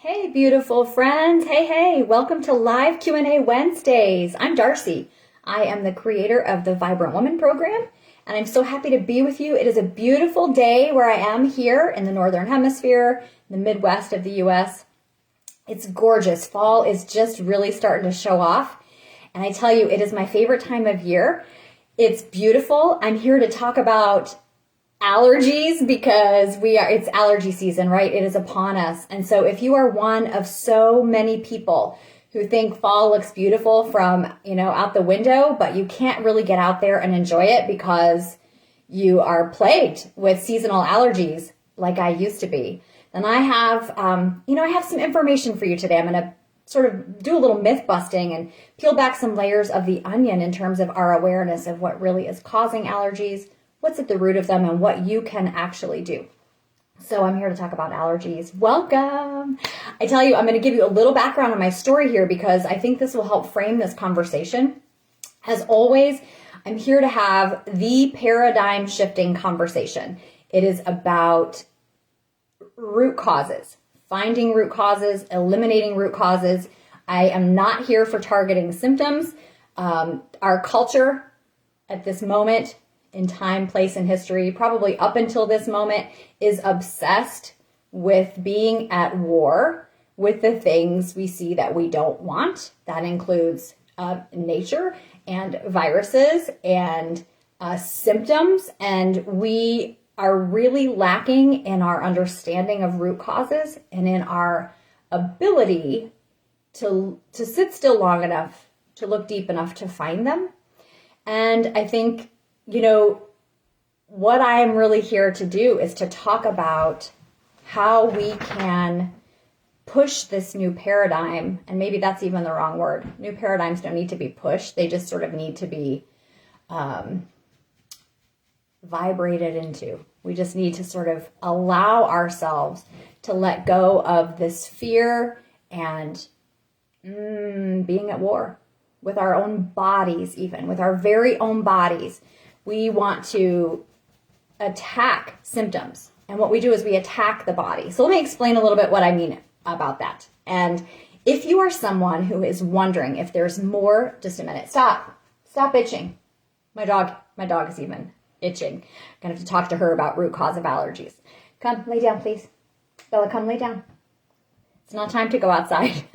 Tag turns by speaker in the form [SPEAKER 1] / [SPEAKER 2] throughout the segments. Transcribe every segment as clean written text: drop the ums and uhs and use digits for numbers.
[SPEAKER 1] Hey, beautiful friends. Hey, welcome to Live Q&A Wednesdays. I'm Darcy. I am the creator of the Vibrant Woman program, and I'm so happy to be with you. It is a beautiful day where I am here in the Northern Hemisphere, the Midwest of the U.S. It's gorgeous. Fall is just really starting to show off, and I tell you, it is my favorite time of year. It's beautiful. I'm here to talk about allergies because it's allergy season, right? It is upon us. And so if you are one of so many people who think fall looks beautiful from, out the window, but you can't really get out there and enjoy it because you are plagued with seasonal allergies like I used to be, then I have, I have some information for you today. I'm going to sort of do a little myth busting and peel back some layers of the onion in terms of our awareness of what really is causing allergies, what's at the root of them, and what you can actually do. So I'm here to talk about allergies. Welcome. I tell you, I'm going to give you a little background on my story here because I think this will help frame this conversation. As always, I'm here to have the paradigm shifting conversation. It is about root causes, finding root causes, eliminating root causes. I am not here for targeting symptoms. Our culture at this moment in time, place, and history, probably up until this moment, is obsessed with being at war with the things we see that we don't want. That includes nature and viruses and symptoms. And we are really lacking in our understanding of root causes and in our ability to sit still long enough, to look deep enough to find them. And I think what I'm really here to do is to talk about how we can push this new paradigm, and maybe that's even the wrong word. New paradigms don't need to be pushed. They just sort of need to be vibrated into. We just need to sort of allow ourselves to let go of this fear and being at war with our own bodies, even with our very own bodies. We want to attack symptoms. And what we do is we attack the body. So let me explain a little bit what I mean about that. And if you are someone who is wondering if there's more, just a minute, stop itching. My dog is even itching. I'm gonna have to talk to her about root cause of allergies. Come, lay down, please. Bella, come lay down. It's not time to go outside.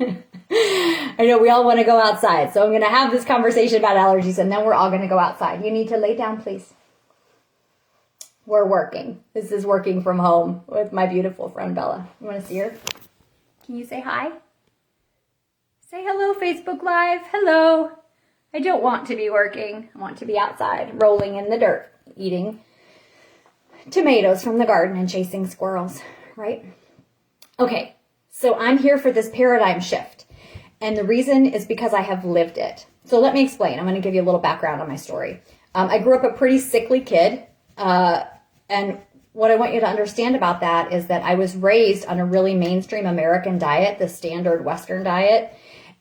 [SPEAKER 1] I know we all want to go outside, so I'm going to have this conversation about allergies, and then we're all going to go outside. You need to lay down, please. We're working. This is working from home with my beautiful friend, Bella. You want to see her? Can you say hi? Say hello, Facebook Live. Hello. I don't want to be working. I want to be outside, rolling in the dirt, eating tomatoes from the garden and chasing squirrels, right? Okay, so I'm here for this paradigm shift. And the reason is because I have lived it. So let me explain. I'm going to give you a little background on my story. I grew up a pretty sickly kid. And what I want you to understand about that is that I was raised on a really mainstream American diet, the standard Western diet.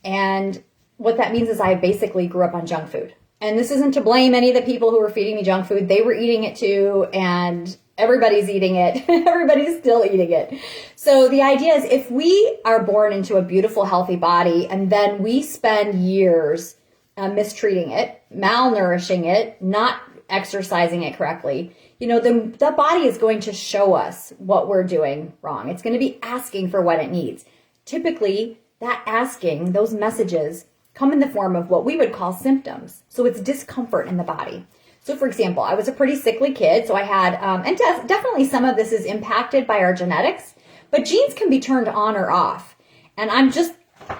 [SPEAKER 1] And what that means is I basically grew up on junk food. And this isn't to blame any of the people who were feeding me junk food. They were eating it too. And everybody's eating it. Everybody's still eating it. So the idea is if we are born into a beautiful, healthy body, and then we spend years mistreating it, malnourishing it, not exercising it correctly, the body is going to show us what we're doing wrong. It's going to be asking for what it needs. Typically, that asking, those messages, come in the form of what we would call symptoms. So it's discomfort in the body. So for example, I was a pretty sickly kid, so I had, and definitely some of this is impacted by our genetics, but genes can be turned on or off. And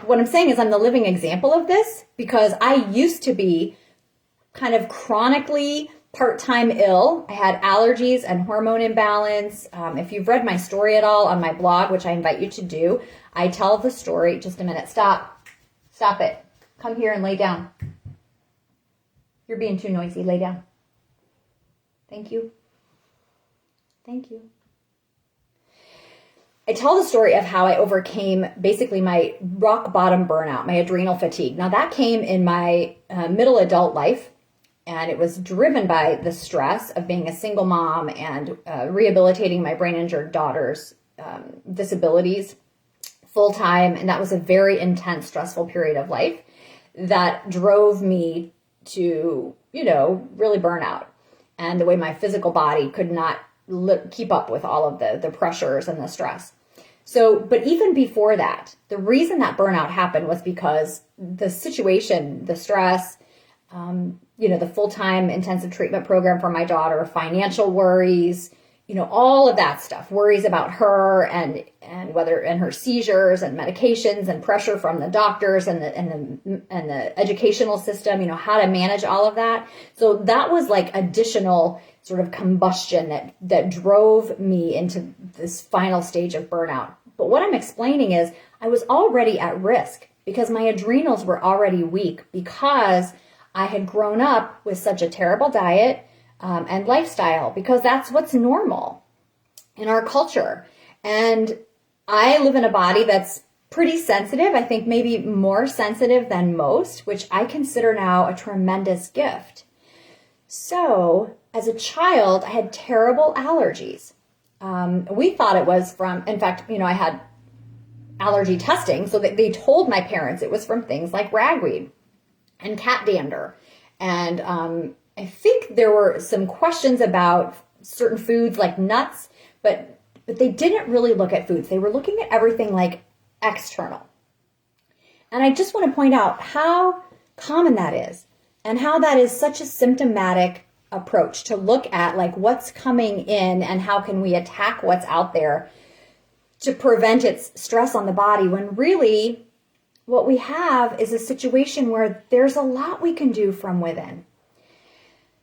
[SPEAKER 1] what I'm saying is I'm the living example of this because I used to be kind of chronically part-time ill. I had allergies and hormone imbalance. If you've read my story at all on my blog, which I invite you to do, I tell the story. Just a minute. Stop it. Come here and lay down. You're being too noisy. Lay down. Thank you. I tell the story of how I overcame basically my rock bottom burnout, my adrenal fatigue. Now that came in my middle adult life, and it was driven by the stress of being a single mom and rehabilitating my brain injured daughter's disabilities, full-time, and that was a very intense, stressful period of life that drove me to, really burn out. And the way my physical body could not keep up with all of the pressures and the stress. So, but even before that, the reason that burnout happened was because the situation, the stress, the full-time intensive treatment program for my daughter, financial worries, all of that stuff, worries about her and her seizures and medications and pressure from the doctors and the educational system, how to manage all of that. So that was like additional sort of combustion that drove me into this final stage of burnout. But what I'm explaining is I was already at risk because my adrenals were already weak because I had grown up with such a terrible diet and lifestyle, because that's what's normal in our culture. And I live in a body that's pretty sensitive. I think maybe more sensitive than most, which I consider now a tremendous gift. So as a child, I had terrible allergies. We thought it was from, in fact, I had allergy testing, so that they told my parents it was from things like ragweed and cat dander. And I think there were some questions about certain foods like nuts, but they didn't really look at foods. They were looking at everything like external. And I just want to point out how common that is and how that is such a symptomatic approach to look at like what's coming in and how can we attack what's out there to prevent its stress on the body, when really what we have is a situation where there's a lot we can do from within.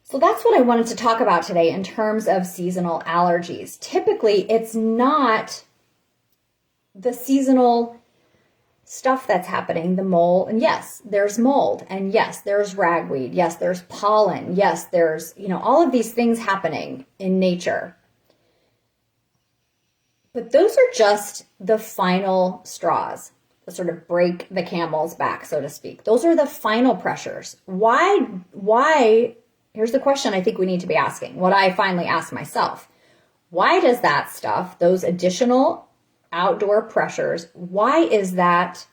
[SPEAKER 1] So that's what I wanted to talk about today in terms of seasonal allergies. Typically, it's not the seasonal stuff that's happening, the mold. And yes, there's mold. And yes, there's ragweed. Yes, there's pollen. Yes, there's, all of these things happening in nature. But those are just the final straws that sort of break the camel's back, so to speak. Those are the final pressures. Why? Here's the question I think we need to be asking, what I finally asked myself. Why does that stuff, those additional outdoor pressures, why is that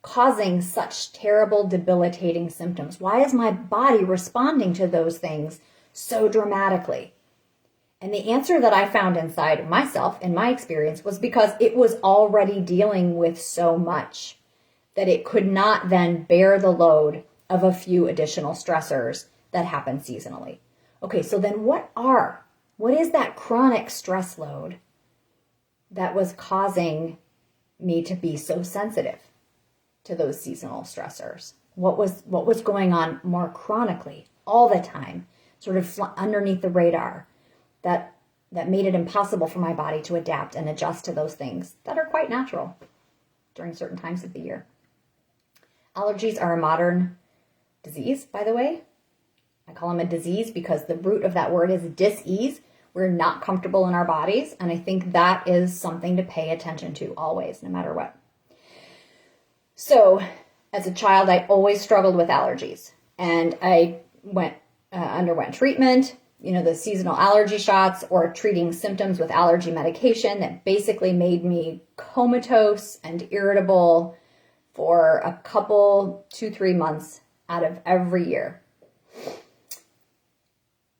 [SPEAKER 1] causing such terrible, debilitating symptoms? Why is my body responding to those things so dramatically? And the answer that I found inside myself, in my experience, was because it was already dealing with so much that it could not then bear the load of a few additional stressors that happen seasonally. Okay, so then what is that chronic stress load that was causing me to be so sensitive to those seasonal stressors? What was going on more chronically, all the time, sort of underneath the radar, that made it impossible for my body to adapt and adjust to those things that are quite natural during certain times of the year? Allergies are a modern disease, by the way. I call them a disease because the root of that word is dis-ease. We're not comfortable in our bodies, and I think that is something to pay attention to always, no matter what. So, as a child, I always struggled with allergies, and I underwent treatment, the seasonal allergy shots, or treating symptoms with allergy medication that basically made me comatose and irritable for a couple, 2-3 months out of every year.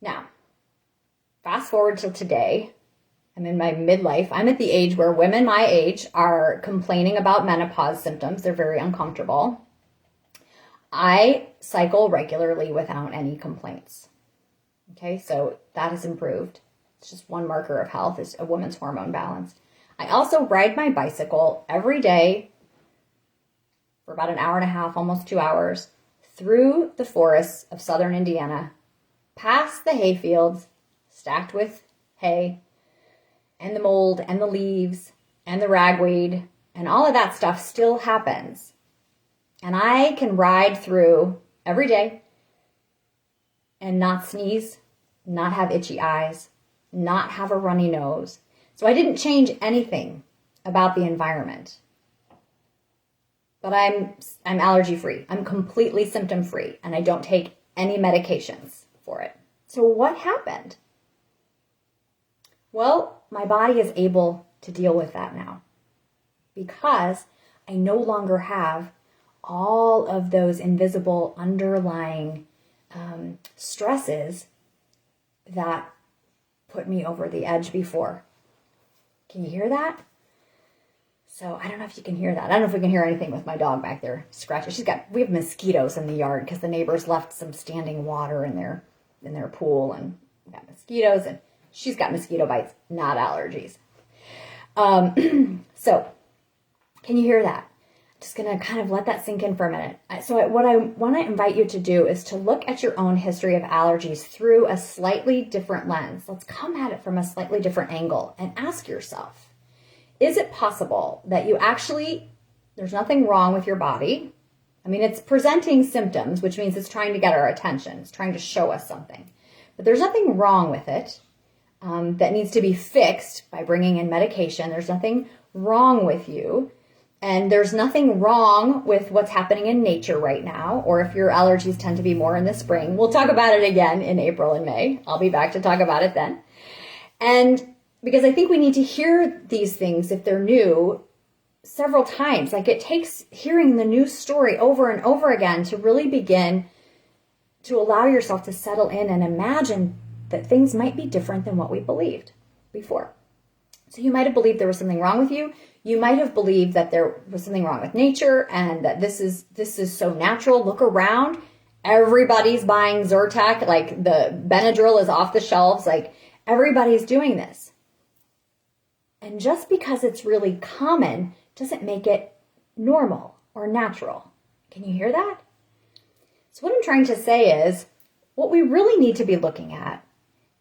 [SPEAKER 1] Now, fast forward till today, I'm in my midlife. I'm at the age where women my age are complaining about menopause symptoms. They're very uncomfortable. I cycle regularly without any complaints. Okay, so that has improved. It's just one marker of health, is a woman's hormone balance. I also ride my bicycle every day for about an hour and a half, almost 2 hours, through the forests of southern Indiana, past the hay fields, stacked with hay, and the mold, and the leaves, and the ragweed, and all of that stuff still happens. And I can ride through every day and not sneeze, not have itchy eyes, not have a runny nose. So I didn't change anything about the environment. But I'm allergy free. I'm completely symptom free, and I don't take any medications for it. So what happened? Well, my body is able to deal with that now because I no longer have all of those invisible underlying stresses that put me over the edge before. Can you hear that? So I don't know if you can hear that. I don't know if we can hear anything with my dog back there scratching. We have mosquitoes in the yard because the neighbors left some standing water in their pool, and we got mosquitoes, and she's got mosquito bites, not allergies. So can you hear that? Just going to kind of let that sink in for a minute. So what I want to invite you to do is to look at your own history of allergies through a slightly different lens. Let's come at it from a slightly different angle and ask yourself, is it possible that you actually, there's nothing wrong with your body? I mean, it's presenting symptoms, which means it's trying to get our attention. It's trying to show us something. But there's nothing wrong with it that needs to be fixed by bringing in medication. There's nothing wrong with you. And there's nothing wrong with what's happening in nature right now, or if your allergies tend to be more in the spring. We'll talk about it again in April and May. I'll be back to talk about it then. And because I think we need to hear these things, if they're new, several times. Like, it takes hearing the new story over and over again to really begin to allow yourself to settle in and imagine that things might be different than what we believed before. So you might have believed there was something wrong with you. You might have believed that there was something wrong with nature and that this is so natural. Look around. Everybody's buying Zyrtec. Like, the Benadryl is off the shelves. Like, everybody's doing this. And just because it's really common doesn't make it normal or natural. Can you hear that? So what I'm trying to say is, what we really need to be looking at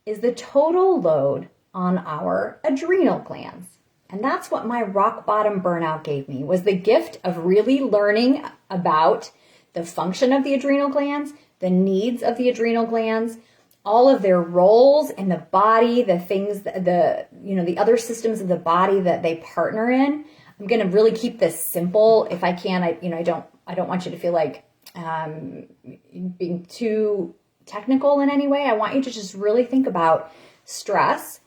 [SPEAKER 1] is the total load on our adrenal glands. And that's what my rock bottom burnout gave me, was the gift of really learning about the function of the adrenal glands, the needs of the adrenal glands, all of their roles in the body, the things, the other systems of the body that they partner in. I'm going to really keep this simple if I can. I don't want you to feel like being too technical in any way. I want you to just really think about stress.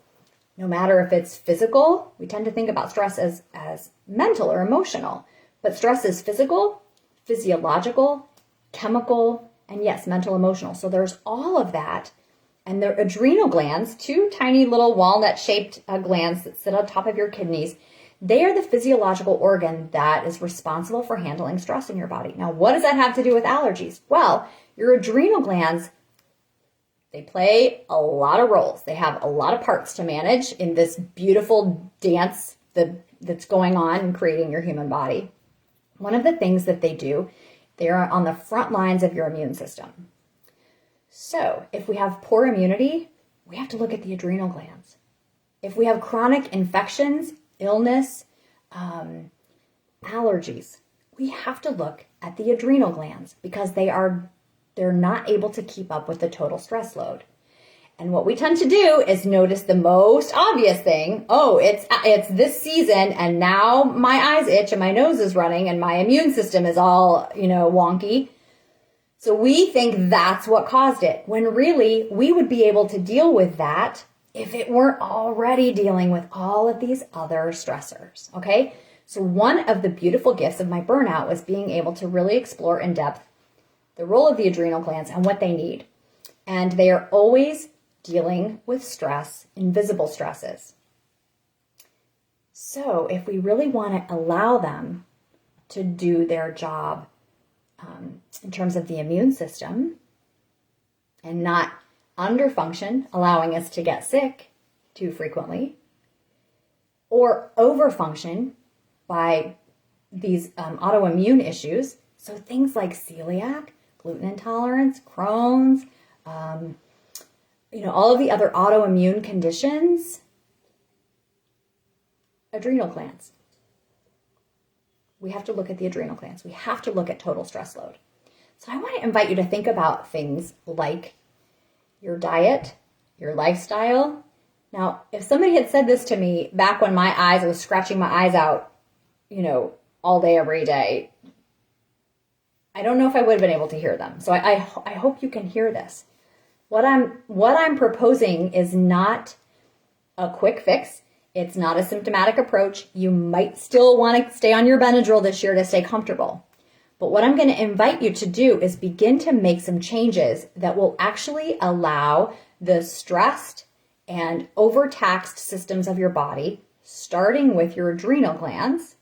[SPEAKER 1] No matter if it's physical, we tend to think about stress as mental or emotional, but stress is physical, physiological, chemical, and yes, mental, emotional. So there's all of that. And the adrenal glands, two tiny little walnut-shaped glands that sit on top of your kidneys, they are the physiological organ that is responsible for handling stress in your body. Now, what does that have to do with allergies? Well, your adrenal glands, they play a lot of roles. They have a lot of parts to manage in this beautiful dance that's going on in creating your human body. One of the things that they do, they are on the front lines of your immune system. So if we have poor immunity, we have to look at the adrenal glands. If we have chronic infections, illness, allergies, we have to look at the adrenal glands because they're not able to keep up with the total stress load. And what we tend to do is notice the most obvious thing. Oh, it's this season and now my eyes itch and my nose is running and my immune system is all, wonky. So we think that's what caused it, when really we would be able to deal with that if it weren't already dealing with all of these other stressors, okay? So one of the beautiful gifts of my burnout was being able to really explore in depth the role of the adrenal glands and what they need. And they are always dealing with stress, invisible stresses. So if we really want to allow them to do their job in terms of the immune system and not underfunction, allowing us to get sick too frequently, or overfunction by these autoimmune issues, so things like celiac, gluten intolerance, Crohn's, all of the other autoimmune conditions, adrenal glands. We have to look at the adrenal glands. We have to look at total stress load. So I want to invite you to think about things like your diet, your lifestyle. Now, if somebody had said this to me back when I was scratching my eyes out, all day, every day, I don't know if I would have been able to hear them. So I hope you can hear this. What I'm proposing is not a quick fix. It's not a symptomatic approach. You might still want to stay on your Benadryl this year to stay comfortable. But what I'm going to invite you to do is begin to make some changes that will actually allow the stressed and overtaxed systems of your body, starting with your adrenal glands,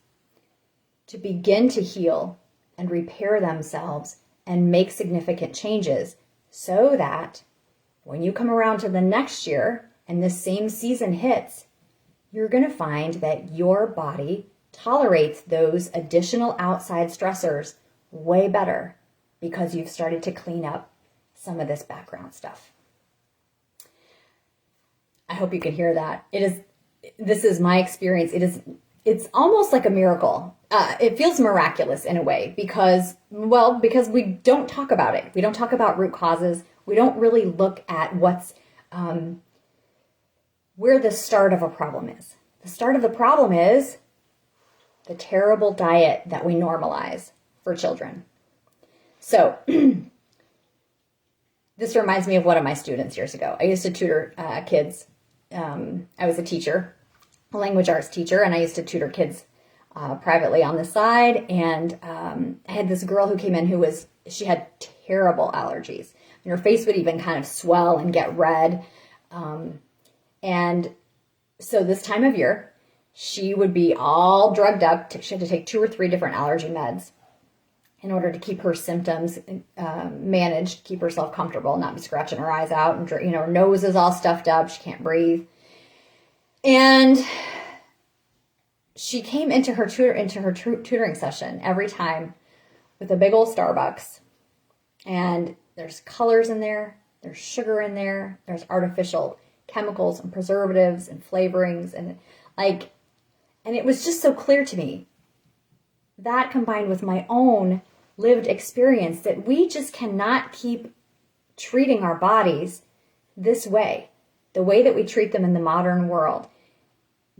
[SPEAKER 1] to begin to heal and repair themselves and make significant changes so that when you come around to the next year and the same season hits, you're going to find that your body tolerates those additional outside stressors way better because you've started to clean up some of this background stuff. I hope you can hear that. This is my experience. It's almost like a miracle. It feels miraculous in a way because we don't talk about it. We don't talk about root causes. We don't really look at what's where the start of a problem is. The start of the problem is the terrible diet that we normalize for children. So this reminds me of one of my students years ago. I used to tutor kids. I was a teacher, a language arts teacher, and I used to tutor kids privately on the side. And I had this girl who came in she had terrible allergies. And her face would even kind of swell and get red. And so this time of year, she would be all drugged up. She had to take 2 or 3 different allergy meds in order to keep her symptoms managed, keep herself comfortable, not be scratching her eyes out, and her nose is all stuffed up. She can't breathe. And she came into her tutoring session every time with a big old Starbucks, and there's colors in there, there's sugar in there, there's artificial chemicals and preservatives and flavorings, and it was just so clear to me, that combined with my own lived experience, that we just cannot keep treating our bodies this way, the way that we treat them in the modern world.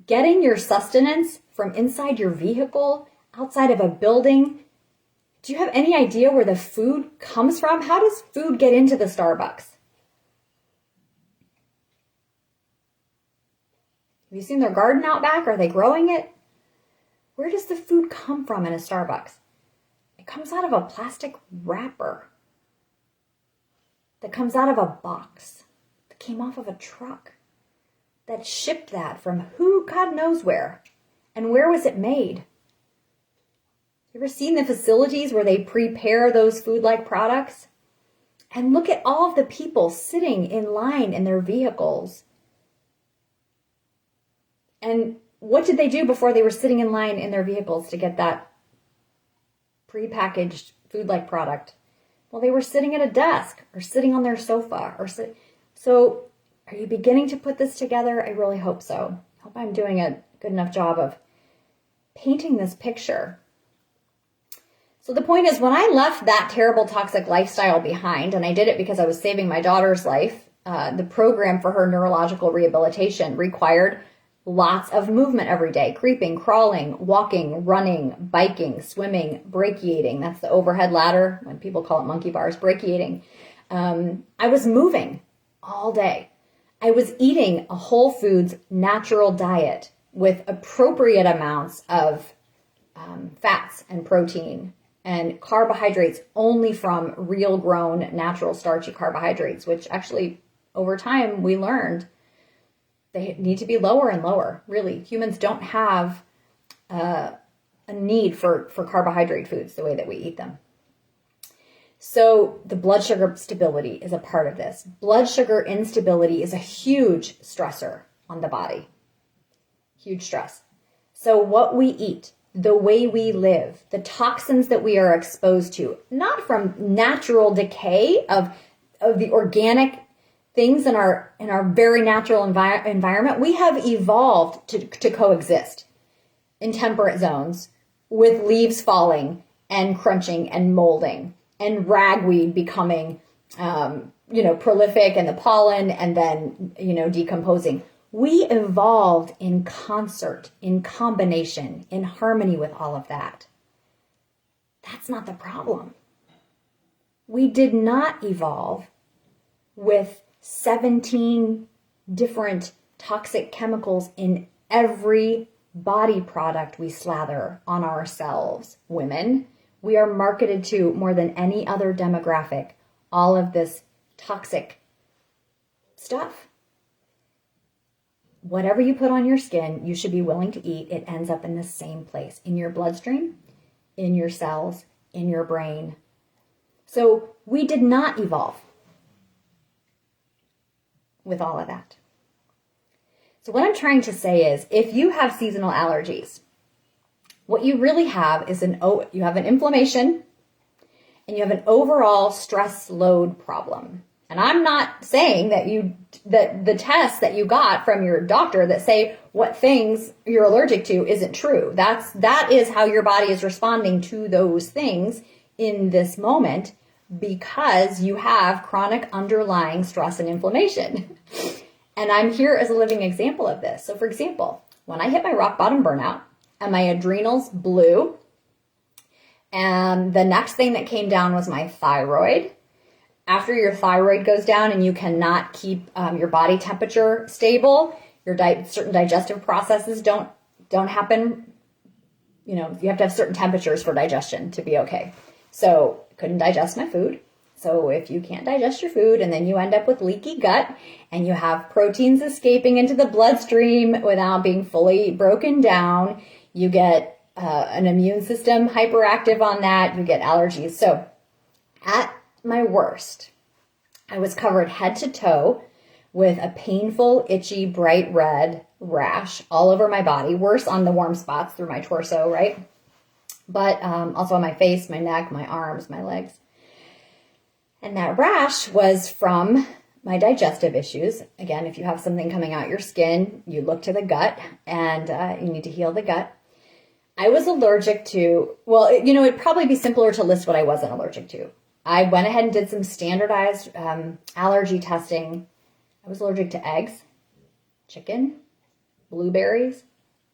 [SPEAKER 1] Getting your sustenance from inside your vehicle, outside of a building. Do you have any idea where the food comes from? How does food get into the Starbucks? Have you seen their garden out back? Are they growing it? Where does the food come from in a Starbucks? It comes out of a plastic wrapper that comes out of a box that came off of a truck that shipped that from who God knows where. And where was it made? You ever seen the facilities where they prepare those food-like products? And look at all of the people sitting in line in their vehicles. And what did they do before they were sitting in line in their vehicles to get that prepackaged food-like product? Well, they were sitting at a desk or sitting on their sofa. So are you beginning to put this together? I really hope so. I hope I'm doing a good enough job of painting this picture. So the point is, when I left that terrible toxic lifestyle behind, and I did it because I was saving my daughter's life, the program for her neurological rehabilitation required lots of movement every day: creeping, crawling, walking, running, biking, swimming, brachiating. That's the overhead ladder. When people call it monkey bars, brachiating. I was moving all day. I was eating a whole foods natural diet with appropriate amounts of fats and protein and carbohydrates only from real grown natural starchy carbohydrates, which actually over time we learned they need to be lower and lower. Really, humans don't have a need for carbohydrate foods the way that we eat them. So the blood sugar stability is a part of this. Blood sugar instability is a huge stressor on the body. Huge stress. So what we eat, the way we live, the toxins that we are exposed to, not from natural decay of the organic things in our very natural environment. We have evolved to coexist in temperate zones with leaves falling and crunching and molding and ragweed becoming prolific, and the pollen, and then decomposing. We evolved in concert, in combination, in harmony with all of that. That's not the problem. We did not evolve with 17 different toxic chemicals in every body product we slather on ourselves, women, we are marketed to more than any other demographic, all of this toxic stuff. Whatever you put on your skin, you should be willing to eat. It ends up in the same place, in your bloodstream, in your cells, in your brain. So we did not evolve with all of that. So what I'm trying to say is, if you have seasonal allergies, what you really have is you have an inflammation and you have an overall stress load problem. And I'm not saying that the tests that you got from your doctor that say what things you're allergic to isn't true. That is how your body is responding to those things in this moment, because you have chronic underlying stress and inflammation. And I'm here as a living example of this. So for example, when I hit my rock bottom burnout and my adrenals blew, and the next thing that came down was my thyroid. After your thyroid goes down and you cannot keep your body temperature stable, your certain digestive processes don't happen. You have to have certain temperatures for digestion to be okay. So couldn't digest my food. So if you can't digest your food and then you end up with leaky gut and you have proteins escaping into the bloodstream without being fully broken down, you get an immune system hyperactive on that, you get allergies. So at my worst, I was covered head to toe with a painful, itchy, bright red rash all over my body, worse on the warm spots through my torso, right? But also on my face, my neck, my arms, my legs. And that rash was from my digestive issues. Again, if you have something coming out your skin, you look to the gut and you need to heal the gut. I was allergic to, it'd probably be simpler to list what I wasn't allergic to. I went ahead and did some standardized allergy testing. I was allergic to eggs, chicken, blueberries,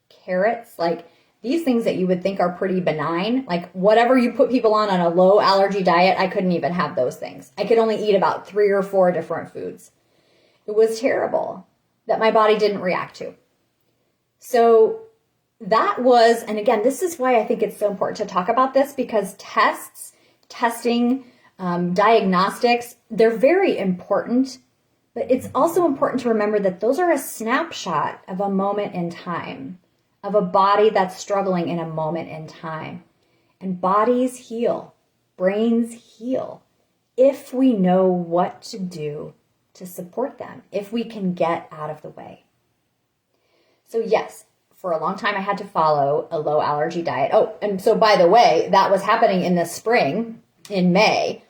[SPEAKER 1] carrots, like these things that you would think are pretty benign. Like whatever you put people on a low allergy diet, I couldn't even have those things. I could only eat about 3 or 4 different foods. It was terrible that my body didn't react to. So that was, and again, this is why I think it's so important to talk about this, because testing, diagnostics, they're very important, but it's also important to remember that those are a snapshot of a moment in time, of a body that's struggling in a moment in time. And bodies heal, brains heal, if we know what to do to support them, if we can get out of the way. So yes, for a long time I had to follow a low allergy diet. Oh, and so by the way, that was happening in the spring, in May,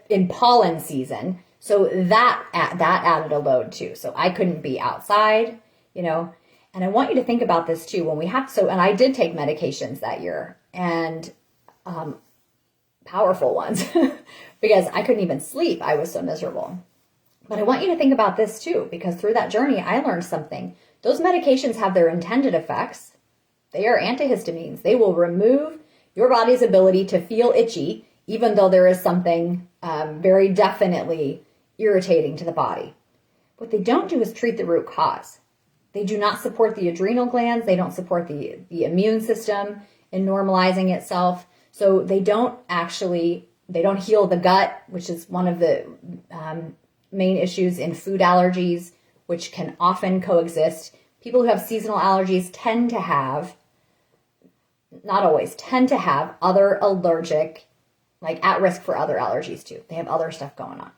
[SPEAKER 1] in pollen season. So that added a load too. So I couldn't be outside, and I want you to think about this too. And I did take medications that year, and powerful ones, because I couldn't even sleep. I was so miserable. But I want you to think about this too, because through that journey, I learned something. Those medications have their intended effects. They are antihistamines. They will remove your body's ability to feel itchy, even though there is something very definitely irritating to the body. What they don't do is treat the root cause. They do not support the adrenal glands. They don't support the immune system in normalizing itself. So they don't heal the gut, which is one of the main issues in food allergies, which can often coexist. People who have seasonal allergies tend to have, not always, tend to have other allergic, like at risk for other allergies too. They have other stuff going on.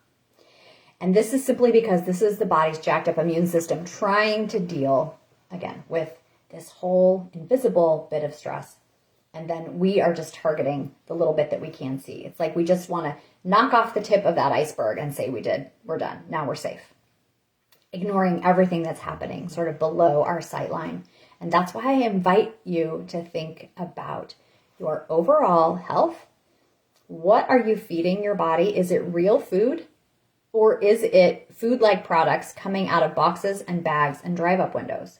[SPEAKER 1] And this is simply because this is the body's jacked up immune system trying to deal, again, with this whole invisible bit of stress. And then we are just targeting the little bit that we can see. It's like we just want to knock off the tip of that iceberg and say we're done, now we're safe. Ignoring everything that's happening sort of below our sight line. And that's why I invite you to think about your overall health. What are you feeding your body? Is it real food? Or is it food-like products coming out of boxes and bags and drive-up windows?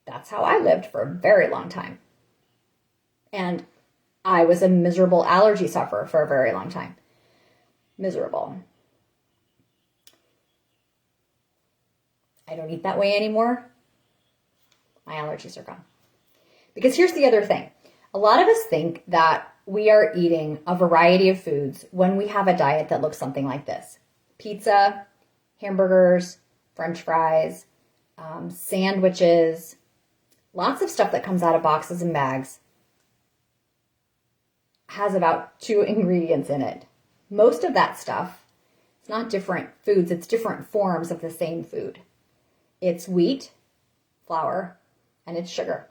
[SPEAKER 1] That's how I lived for a very long time. And I was a miserable allergy sufferer for a very long time. Miserable. I don't eat that way anymore. My allergies are gone. Because here's the other thing. A lot of us think that we are eating a variety of foods when we have a diet that looks something like this. Pizza, hamburgers, French fries, sandwiches, lots of stuff that comes out of boxes and bags has about 2 ingredients in it. Most of that stuff, it's not different foods, it's different forms of the same food. It's wheat, flour, and it's sugar.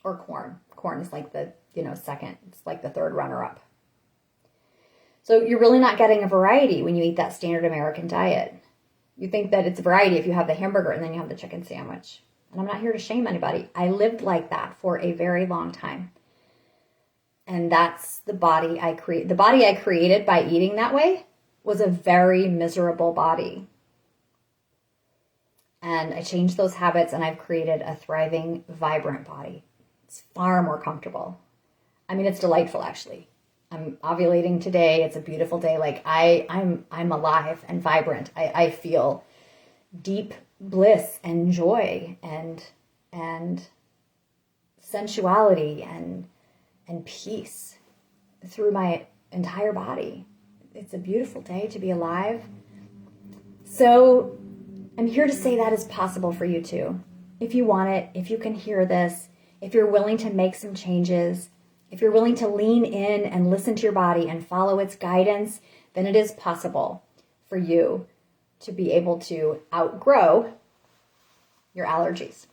[SPEAKER 1] Or corn. Corn is like the, second. It's like the third runner-up. So you're really not getting a variety when you eat that standard American diet. You think that it's a variety if you have the hamburger and then you have the chicken sandwich. And I'm not here to shame anybody. I lived like that for a very long time. And that's the body I create. The body I created by eating that way was a very miserable body. And I changed those habits and I've created a thriving, vibrant body. It's far more comfortable. I mean, it's delightful, actually. I'm ovulating today. It's a beautiful day. Like I'm alive and vibrant. I feel deep bliss and joy and sensuality and peace through my entire body. It's a beautiful day to be alive. So I'm here to say that is possible for you too. If you want it, if you can hear this, if you're willing to make some changes, if you're willing to lean in and listen to your body and follow its guidance, then it is possible for you to be able to outgrow your allergies.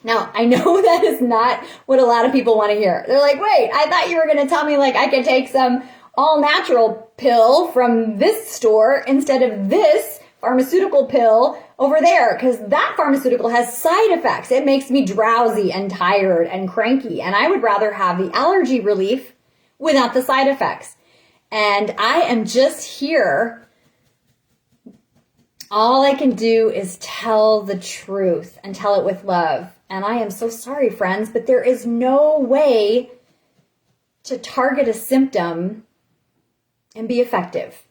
[SPEAKER 1] Now, I know that is not what a lot of people want to hear. They're like, wait, I thought you were going to tell me like I could take some all-natural pill from this store instead of this pharmaceutical pill over there, because that pharmaceutical has side effects. It makes me drowsy and tired and cranky, and I would rather have the allergy relief without the side effects. And I am just here. All I can do is tell the truth and tell it with love. And I am so sorry, friends, but there is no way to target a symptom and be effective.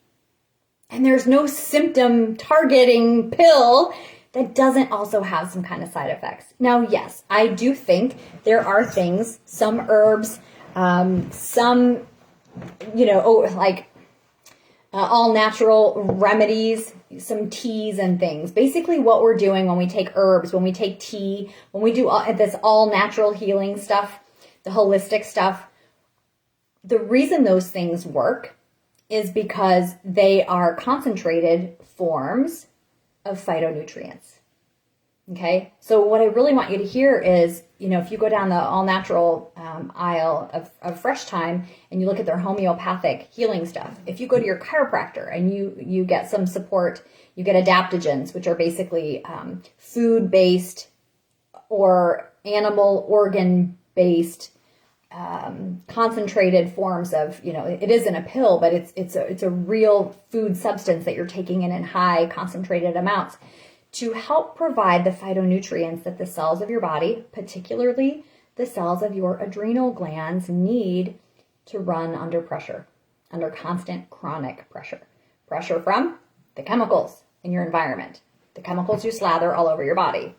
[SPEAKER 1] And there's no symptom targeting pill that doesn't also have some kind of side effects. Now, yes, I do think there are things, some herbs, some, all natural remedies, some teas and things. Basically what we're doing when we take herbs, when we take tea, when we do this all natural healing stuff, the holistic stuff, the reason those things work is because they are concentrated forms of phytonutrients. Okay, so what I really want you to hear is, if you go down the all-natural aisle of Fresh Time and you look at their homeopathic healing stuff, if you go to your chiropractor and you get some support, you get adaptogens, which are basically food-based or animal organ-based concentrated forms of, it isn't a pill, but it's a real food substance that you're taking in high concentrated amounts to help provide the phytonutrients that the cells of your body, particularly the cells of your adrenal glands, need to run under pressure, under constant chronic pressure. Pressure from the chemicals in your environment, the chemicals you slather all over your body,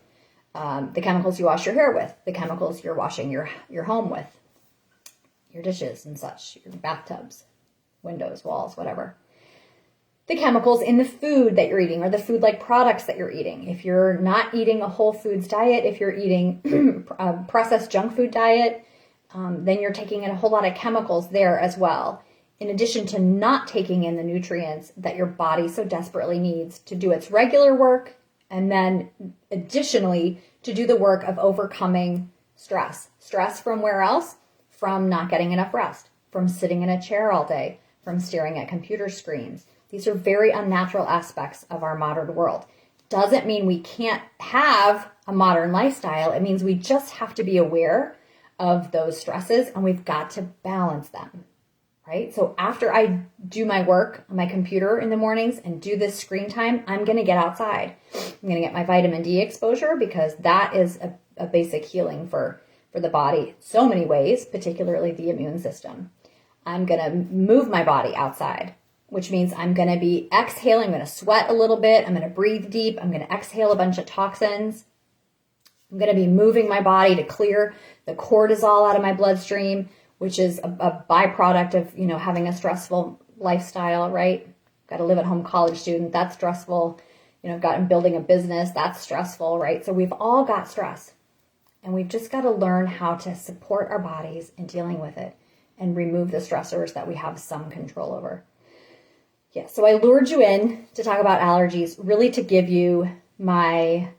[SPEAKER 1] the chemicals you wash your hair with, the chemicals you're washing your home with, your dishes and such, your bathtubs, windows, walls, whatever. The chemicals in the food that you're eating or the food-like products that you're eating. If you're not eating a whole foods diet, if you're eating a processed junk food diet, then you're taking in a whole lot of chemicals there as well, in addition to not taking in the nutrients that your body so desperately needs to do its regular work, and then additionally to do the work of overcoming stress. Stress from where else? From not getting enough rest, from sitting in a chair all day, from staring at computer screens. These are very unnatural aspects of our modern world. Doesn't mean we can't have a modern lifestyle. It means we just have to be aware of those stresses and we've got to balance them, right? So after I do my work on my computer in the mornings and do this screen time, I'm going to get outside. I'm going to get my vitamin D exposure because that is a basic healing for the body so many ways, particularly the immune system. I'm going to move my body outside, which means I'm going to be exhaling. I'm going to sweat a little bit. I'm going to breathe deep. I'm going to exhale a bunch of toxins. I'm going to be moving my body to clear the cortisol out of my bloodstream, which is a byproduct of, having a stressful lifestyle, right? Got to live at home college student. That's stressful. I'm building a business. That's stressful, right? So we've all got stress, and we've just got to learn how to support our bodies in dealing with it and remove the stressors that we have some control over. Yeah, so I lured you in to talk about allergies, really to give you my,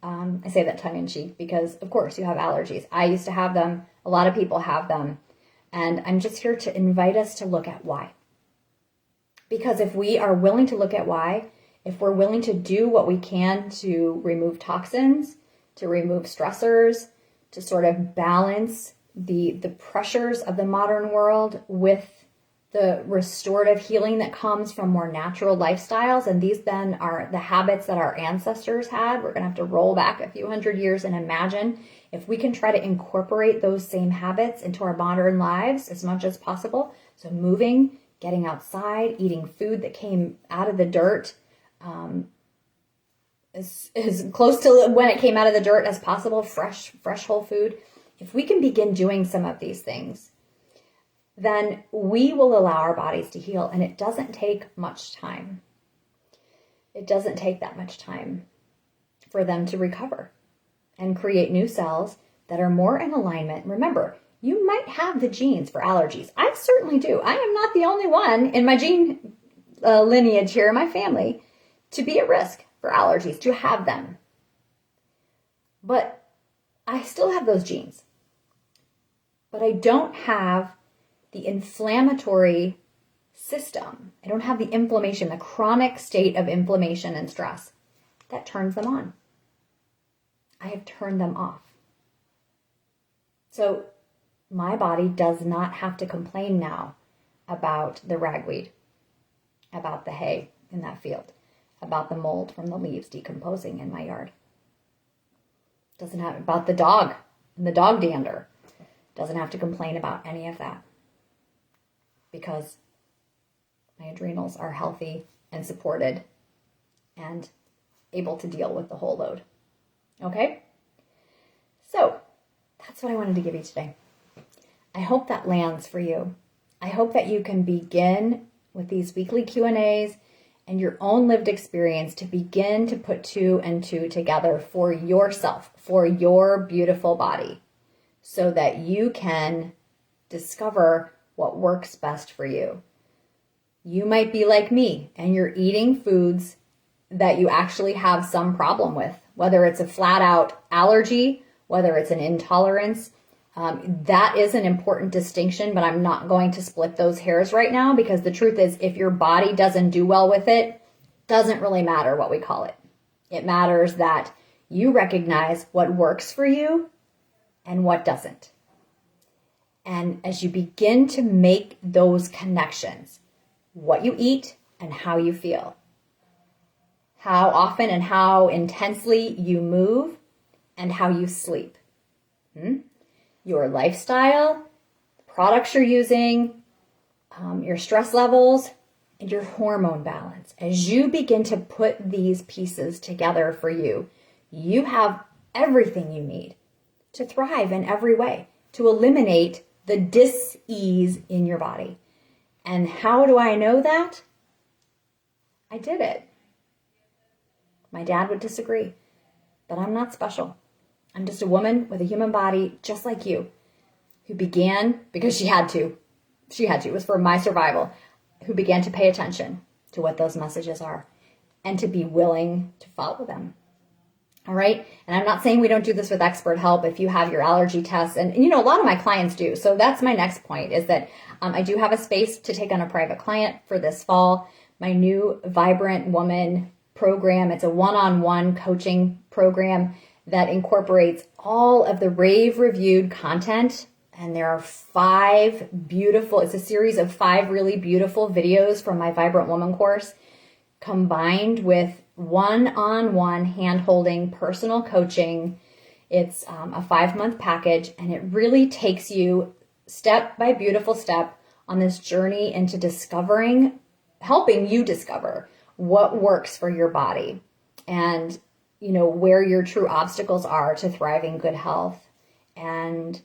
[SPEAKER 1] I say that tongue in cheek because, of course, you have allergies. I used to have them. A lot of people have them. And I'm just here to invite us to look at why. Because if we are willing to look at why, if we're willing to do what we can to remove toxins, to remove stressors, to sort of balance the pressures of the modern world with the restorative healing that comes from more natural lifestyles, and these then are the habits that our ancestors had. We're going to have to roll back a few hundred years and imagine if we can try to incorporate those same habits into our modern lives as much as possible. So moving, getting outside, eating food that came out of the dirt, as close to when it came out of the dirt as possible, fresh whole food. If we can begin doing some of these things, then we will allow our bodies to heal, and it doesn't take much time. It doesn't take that much time for them to recover and create new cells that are more in alignment. Remember, you might have the genes for allergies. I certainly do. I am not the only one in my gene lineage here in my family to be at risk for allergies, to have them. But I still have those genes. But I don't have the inflammatory system. I don't have the inflammation, the chronic state of inflammation and stress that turns them on. I have turned them off. So my body does not have to complain now about the ragweed, about the hay in that field, about the mold from the leaves decomposing in my yard. Doesn't have about the dog and the dog dander. Doesn't have to complain about any of that because my adrenals are healthy and supported and able to deal with the whole load. Okay? So that's what I wanted to give you today. I hope that lands for you. I hope that you can begin with these weekly Q&As and your own lived experience to begin to put two and two together for yourself, for your beautiful body, so that you can discover what works best for you. You might be like me and you're eating foods that you actually have some problem with, whether it's a flat out allergy, whether it's an intolerance. That is an important distinction, but I'm not going to split those hairs right now because the truth is if your body doesn't do well with it, doesn't really matter what we call it. It matters that you recognize what works for you and what doesn't. And as you begin to make those connections, what you eat and how you feel, how often and how intensely you move, and how you sleep, your lifestyle, the products you're using, your stress levels, and your hormone balance. As you begin to put these pieces together for you, you have everything you need to thrive in every way, to eliminate the dis-ease in your body. And how do I know that? I did it. My dad would disagree, but I'm not special. I'm just a woman with a human body just like you, who began because she had to. It was for my survival, who began to pay attention to what those messages are and to be willing to follow them. All right. And I'm not saying we don't do this with expert help if you have your allergy tests. And a lot of my clients do. So that's my next point is that I do have a space to take on a private client for this fall. My new Vibrant Woman program. It's a one-on-one coaching program that incorporates all of the rave reviewed content. And there are it's a series of 5 really beautiful videos from my Vibrant Woman course combined with one-on-one hand-holding personal coaching. It's a 5-month package, and it really takes you step by beautiful step on this journey into helping you discover what works for your body. And where your true obstacles are to thriving good health. And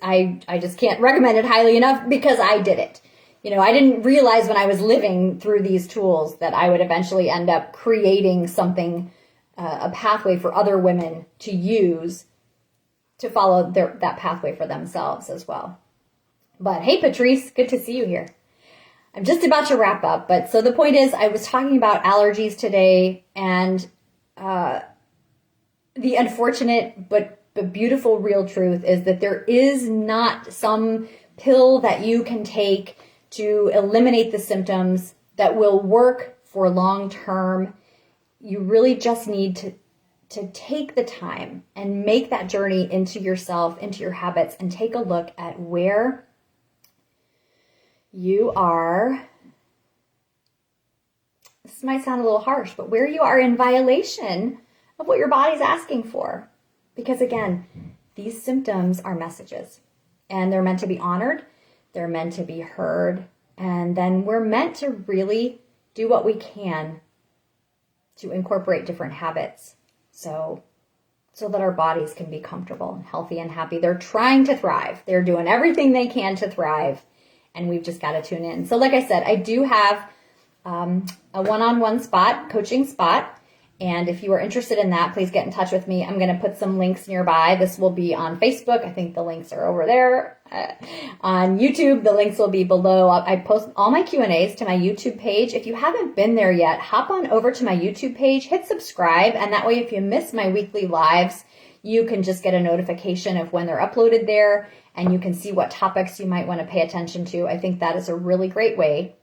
[SPEAKER 1] I just can't recommend it highly enough because I did it. I didn't realize when I was living through these tools that I would eventually end up creating something, a pathway for other women to use to follow that pathway for themselves as well. But hey, Patrice, good to see you here. I'm just about to wrap up, but so the point is I was talking about allergies today, and the unfortunate but beautiful real truth is that there is not some pill that you can take to eliminate the symptoms that will work for long term. You really just need to take the time and make that journey into yourself, into your habits, and take a look at where you are. This might sound a little harsh, but where you are in violation of what your body's asking for. Because again, these symptoms are messages, and they're meant to be honored. They're meant to be heard. And then we're meant to really do what we can to incorporate different habits so that our bodies can be comfortable and healthy and happy. They're trying to thrive. They're doing everything they can to thrive, and we've just got to tune in. So like I said, I do have a one-on-one coaching spot. And if you are interested in that, please get in touch with me. I'm going to put some links nearby. This will be on Facebook. I think the links are over there. On YouTube, the links will be below. I post all my Q&As to my YouTube page. If you haven't been there yet, hop on over to my YouTube page, hit subscribe, and that way if you miss my weekly lives, you can just get a notification of when they're uploaded there, and you can see what topics you might want to pay attention to. I think that is a really great way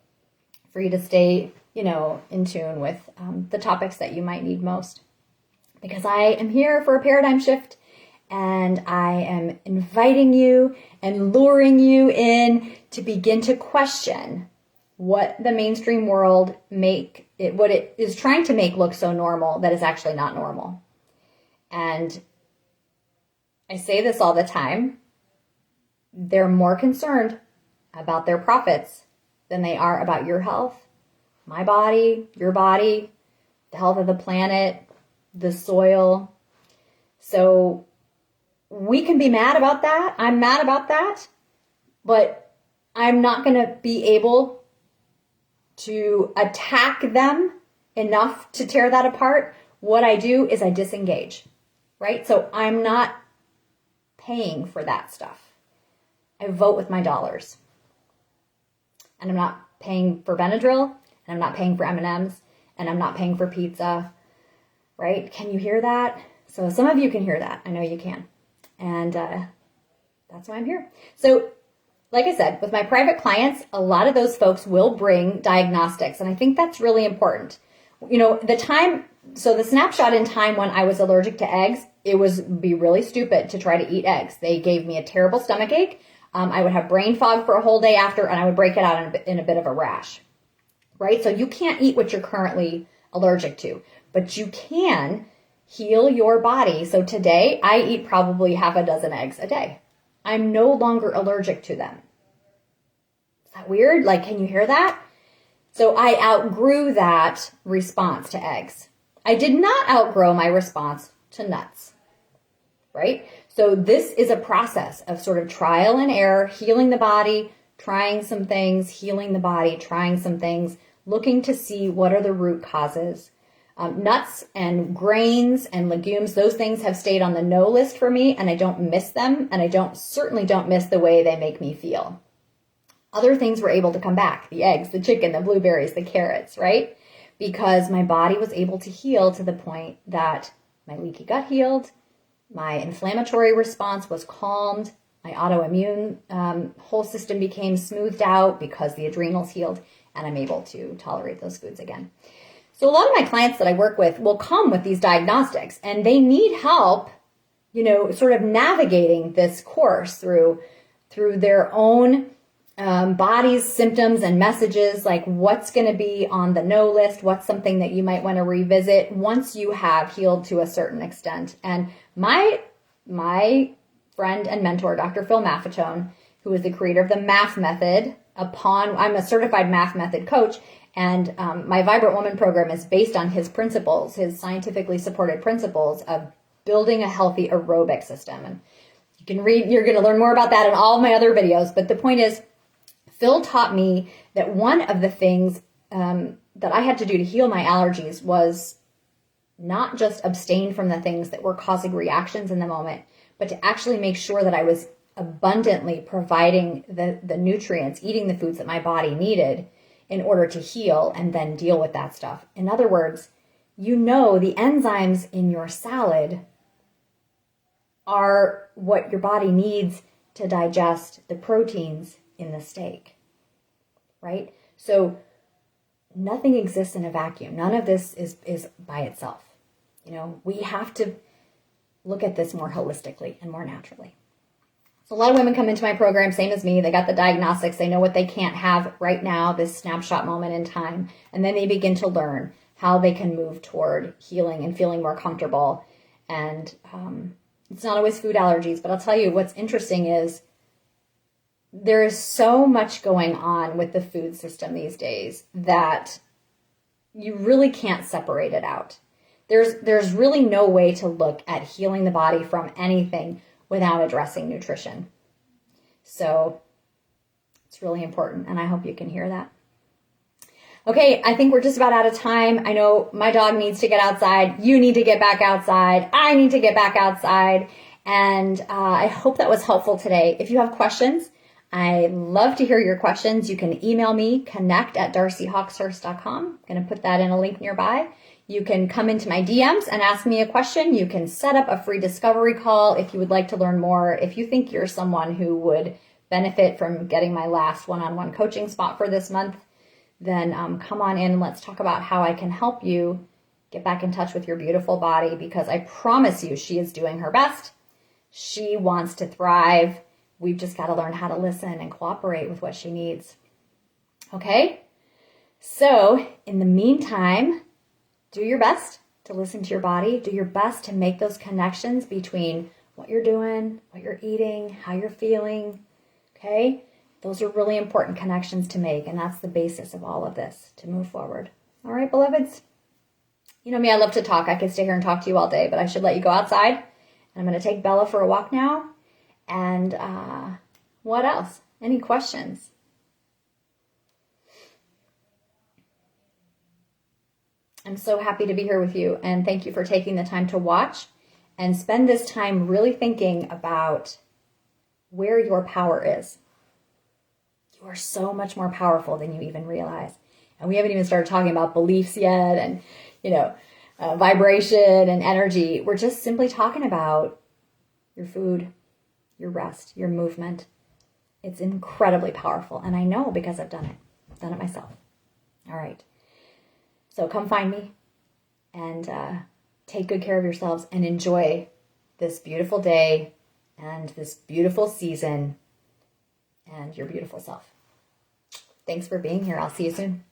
[SPEAKER 1] for you to stay in tune with the topics that you might need most. Because I am here for a paradigm shift, and I am inviting you and luring you in to begin to question what the mainstream world what it is trying to make look so normal that is actually not normal. And I say this all the time. They're more concerned about their profits than they are about your health, my body, your body, the health of the planet, the soil. So we can be mad about that. I'm mad about that, but I'm not going to be able to attack them enough to tear that apart. What I do is I disengage, right? So I'm not paying for that stuff. I vote with my dollars. And I'm not paying for Benadryl, and I'm not paying for M&Ms, and I'm not paying for pizza, right? Can you hear that? So some of you can hear that. I know you can. And that's why I'm here. So like I said, with my private clients, a lot of those folks will bring diagnostics. And I think that's really important. The snapshot in time when I was allergic to eggs, it would be really stupid to try to eat eggs. They gave me a terrible stomach ache. I would have brain fog for a whole day after, and I would break it out in a bit of a rash, right? So you can't eat what you're currently allergic to, but you can heal your body. So today I eat probably half a dozen eggs a day. I'm no longer allergic to them. Is that weird? Like, can you hear that? So I outgrew that response to eggs. I did not outgrow my response to nuts, right? So this is a process of sort of trial and error, healing the body, trying some things, healing the body, trying some things, looking to see what are the root causes. Nuts and grains and legumes, those things have stayed on the no list for me, and I don't miss them, and I certainly don't miss the way they make me feel. Other things were able to come back, the eggs, the chicken, the blueberries, the carrots, right? Because my body was able to heal to the point that my leaky gut healed, my inflammatory response was calmed, my autoimmune whole system became smoothed out because the adrenals healed, and I'm able to tolerate those foods again. So a lot of my clients that I work with will come with these diagnostics, and they need help, sort of navigating this course through their own body's symptoms and messages, like what's going to be on the no list, what's something that you might want to revisit once you have healed to a certain extent. And my friend and mentor, Dr. Phil Maffetone, who is the creator of the MAF method, I'm a certified math method coach, and my Vibrant Woman program is based on his principles, his scientifically supported principles of building a healthy aerobic system. And you can read, you're going to learn more about that in all my other videos. But the point is, Phil taught me that one of the things that I had to do to heal my allergies was not just abstain from the things that were causing reactions in the moment, but to actually make sure that I was abundantly providing the nutrients, eating the foods that my body needed in order to heal and then deal with that stuff. In other words, the enzymes in your salad are what your body needs to digest the proteins in the steak, right? So nothing exists in a vacuum. None of this is by itself. We have to look at this more holistically and more naturally. So a lot of women come into my program, same as me. They got the diagnostics. They know what they can't have right now, this snapshot moment in time. And then they begin to learn how they can move toward healing and feeling more comfortable. And it's not always food allergies, but I'll tell you what's interesting is there is so much going on with the food system these days that you really can't separate it out. There's really no way to look at healing the body from anything without addressing nutrition. So it's really important, and I hope you can hear that. Okay, I think we're just about out of time. I know my dog needs to get outside. You need to get back outside. I need to get back outside. And I hope that was helpful today. If you have questions, I love to hear your questions. You can email me, connect@darcyhawkshurst.com. I'm going to put that in a link nearby. You can come into my DMs and ask me a question. You can set up a free discovery call if you would like to learn more. If you think you're someone who would benefit from getting my last one-on-one coaching spot for this month, then come on in and let's talk about how I can help you get back in touch with your beautiful body, because I promise you she is doing her best. She wants to thrive. We've just got to learn how to listen and cooperate with what she needs. Okay? So in the meantime, do your best to listen to your body. Do your best to make those connections between what you're doing, what you're eating, how you're feeling. Okay? Those are really important connections to make, and that's the basis of all of this to move forward. All right, beloveds? You know me, I love to talk. I could stay here and talk to you all day, but I should let you go outside. And I'm going to take Bella for a walk now. And what else? Any questions? I'm so happy to be here with you, and thank you for taking the time to watch and spend this time really thinking about where your power is. You are so much more powerful than you even realize. And we haven't even started talking about beliefs yet and, vibration and energy. We're just simply talking about your food, your rest, your movement. It's incredibly powerful. And I know because I've done it. I've done it myself. All right. So come find me and take good care of yourselves and enjoy this beautiful day and this beautiful season and your beautiful self. Thanks for being here. I'll see you soon.